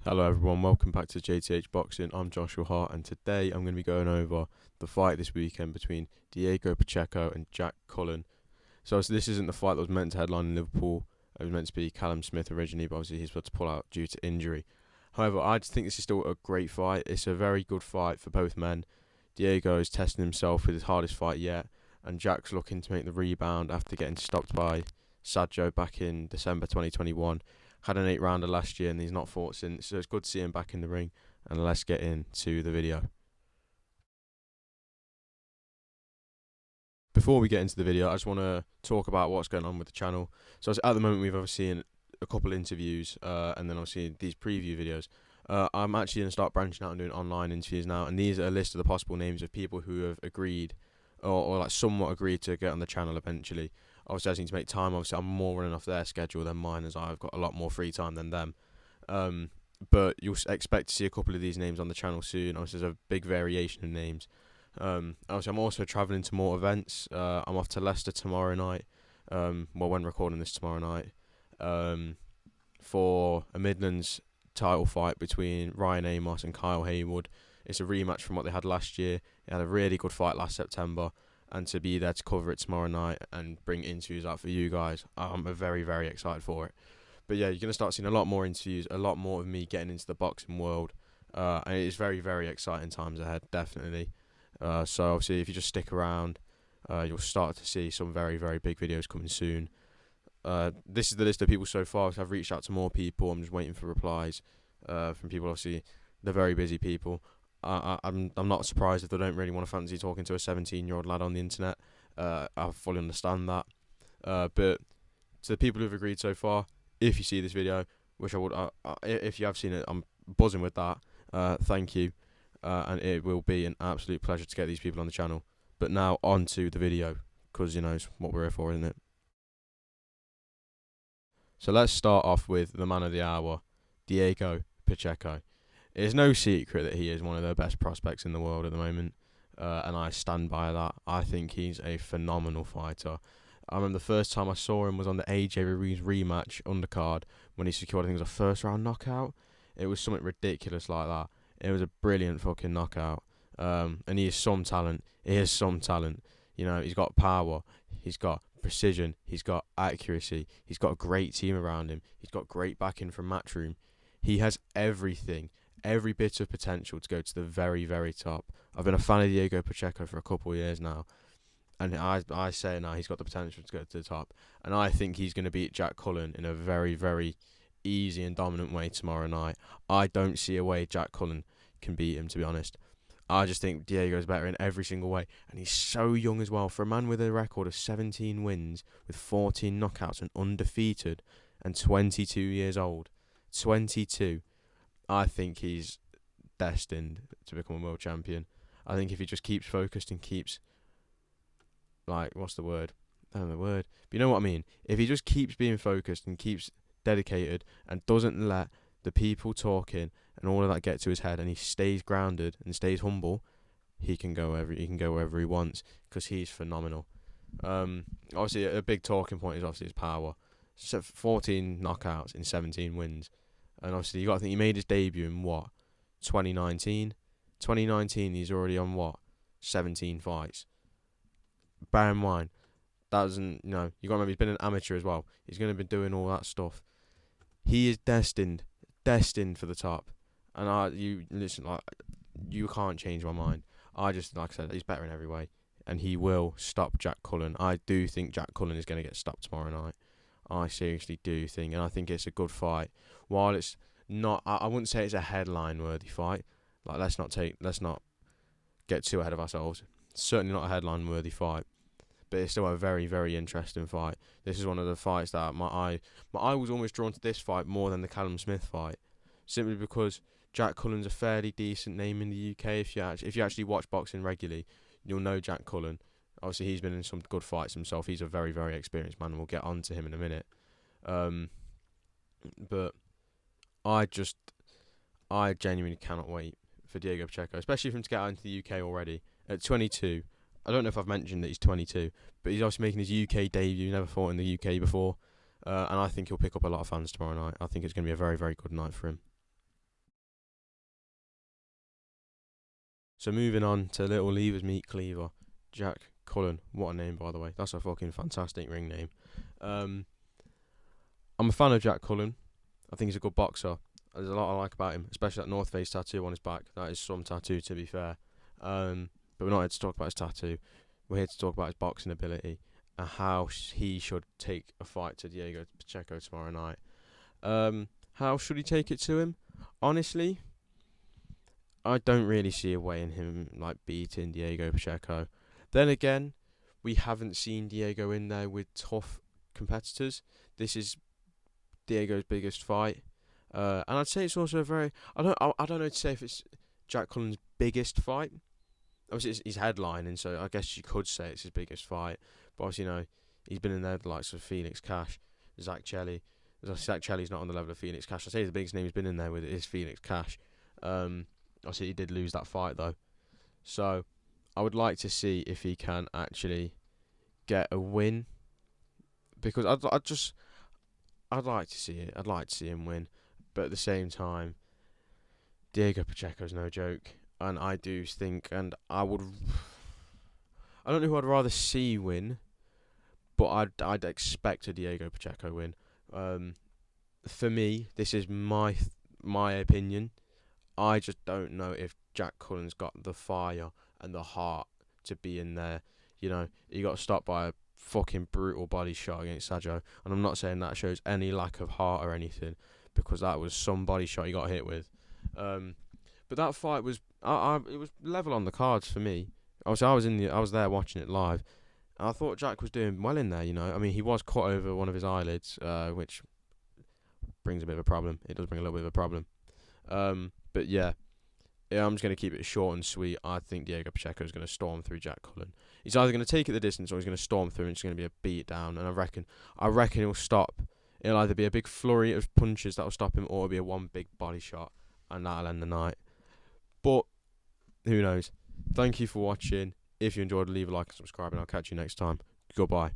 Hello everyone, welcome back to JTH Boxing. I'm Joshua Hart, and today I'm going to be going over the fight this weekend between Diego Pacheco and Jack Cullen. So this isn't the fight that was meant to headline in Liverpool. It was meant to be Callum Smith originally, but obviously he's about to pull out due to injury. However, I just think this is still a great fight. It's a very good fight for both men. Diego is testing himself with his hardest fight yet, and Jack's looking to make the rebound after getting stopped by Sadjo back in December 2021. Had an 8-rounder last year and he's not fought since, so it's good to see him back in the ring. And let's get into the video. Before we get into the video, I just want to talk about what's going on with the channel. So at the moment we've obviously seen a couple interviews and then obviously these preview videos. I'm actually going to start branching out and doing online interviews now, and these are a list of the possible names of people who have agreed or like somewhat agreed to get on the channel eventually. Obviously, I just need to make time. Obviously, I'm more running off their schedule than mine, as I've got a lot more free time than them. But you'll expect to see a couple of these names on the channel soon. Obviously, there's a big variation of names. Obviously, I'm also travelling to more events. I'm off to Leicester tomorrow night. When recording this tomorrow night, for a Midlands title fight between Ryan Amos and Kyle Haywood. It's a rematch from what they had last year. They had a really good fight last September. And to be there to cover it tomorrow night and bring interviews out for you guys, I'm very, very excited for it. But yeah, you're going to start seeing a lot more interviews, a lot more of me getting into the boxing world. And it is very, very exciting times ahead, definitely. So obviously, if you just stick around, you'll start to see some very, very big videos coming soon. This is the list of people so far. So I've reached out to more people. I'm just waiting for replies from people. Obviously, they're very busy people. I'm not surprised if they don't really want to fancy talking to a 17-year-old lad on the internet. I fully understand that. But to the people who've agreed so far, if you see this video, which I would, if you have seen it, I'm buzzing with that. Thank you, and it will be an absolute pleasure to get these people on the channel. But now on to the video, because you know it's what we're here for, isn't it? So let's start off with the man of the hour, Diego Pacheco. It's no secret that he is one of the best prospects in the world at the moment, and I stand by that. I think he's a phenomenal fighter. I remember the first time I saw him was on the AJ Ruiz rematch undercard when he secured, I think it was a first-round knockout. It was something ridiculous like that. It was a brilliant fucking knockout, and he is some talent. He is some talent. You know, he's got power, he's got precision, he's got accuracy, he's got a great team around him, he's got great backing from Matchroom. He has everything. Every bit of potential to go to the very, very top. I've been a fan of Diego Pacheco for a couple of years now, and I say now he's got the potential to go to the top, and I think he's going to beat Jack Cullen in a very, very easy and dominant way tomorrow night. I don't see a way Jack Cullen can beat him, to be honest. I just think Diego's better in every single way, and he's so young as well. For a man with a record of 17 wins, with 14 knockouts and undefeated, and 22 years old. 22. I think he's destined to become a world champion. I think if he just keeps focused and keeps, what's the word? I don't know the word. But you know what I mean? If he just keeps being focused and keeps dedicated and doesn't let the people talking and all of that get to his head, and he stays grounded and stays humble, he can go wherever he wants, because he's phenomenal. Obviously, a big talking point is obviously his power. So 14 knockouts in 17 wins. And obviously, you got to think he made his debut in what? 2019? 2019, he's already on what? 17 fights. Bear in mind, that doesn't, you got to remember, he's been an amateur as well. He's going to be doing all that stuff. He is destined for the top. And you can't change my mind. Like I said, he's better in every way. And he will stop Jack Cullen. I do think Jack Cullen is going to get stopped tomorrow night. I seriously do think, and I think it's a good fight. While it's not, I wouldn't say it's a headline-worthy fight. Let's not get too ahead of ourselves. It's certainly not a headline-worthy fight, but it's still a very, very interesting fight. This is one of the fights that my eye was almost drawn to this fight more than the Callum Smith fight, simply because Jack Cullen's a fairly decent name in the UK. If you actually watch boxing regularly, you'll know Jack Cullen. Obviously, he's been in some good fights himself. He's a very, very experienced man, and we'll get on to him in a minute. But I genuinely cannot wait for Diego Pacheco, especially for him to get out into the UK already at 22. I don't know if I've mentioned that he's 22, but he's also making his UK debut. Never fought in the UK before, and I think he'll pick up a lot of fans tomorrow night. I think it's going to be a very, very good night for him. So moving on to little Lever's meat cleaver, Jack Cullen. What a name, by the way. That's a fucking fantastic ring name. I'm a fan of Jack Cullen. I think he's a good boxer. There's a lot I like about him, especially that North Face tattoo on his back. That is some tattoo, to be fair. But we're not here to talk about his tattoo. We're here to talk about his boxing ability and how he should take a fight to Diego Pacheco tomorrow night. How should he take it to him? Honestly, I don't really see a way in him like beating Diego Pacheco. Then again, we haven't seen Diego in there with tough competitors. This is Diego's biggest fight, and I'd say it's also a very I don't know to say if it's Jack Cullen's biggest fight. Obviously, he's headlining, so I guess you could say it's his biggest fight. But obviously, he's been in there the likes of Felix Cash, Zach Chelli. Zach Chelli's not on the level of Felix Cash. I say the biggest name he's been in there with is Felix Cash. Obviously, he did lose that fight though, so I would like to see if he can actually get a win, because I'd like to see it. I'd like to see him win, but at the same time, Diego Pacheco's no joke, and I do think, and I don't know who I'd rather see win, but I'd expect a Diego Pacheco win. For me, this is my opinion. I just don't know if Jack Cullen's got the fire and the heart to be in there. He got stopped by a fucking brutal body shot against Sergio, and I'm not saying that shows any lack of heart or anything, because that was some body shot he got hit with. But that fight was, it was level on the cards for me. Obviously, I was there watching it live. And I thought Jack was doing well in there. I mean, he was cut over one of his eyelids, which brings a bit of a problem. It does bring a little bit of a problem. But yeah, I'm just going to keep it short and sweet. I think Diego Pacheco is going to storm through Jack Cullen. He's either going to take it the distance or he's going to storm through, and it's going to be a beat down. And I reckon he'll stop. It'll either be a big flurry of punches that'll stop him, or it'll be a one big body shot, and that'll end the night. But who knows? Thank you for watching. If you enjoyed, leave a like and subscribe, and I'll catch you next time. Goodbye.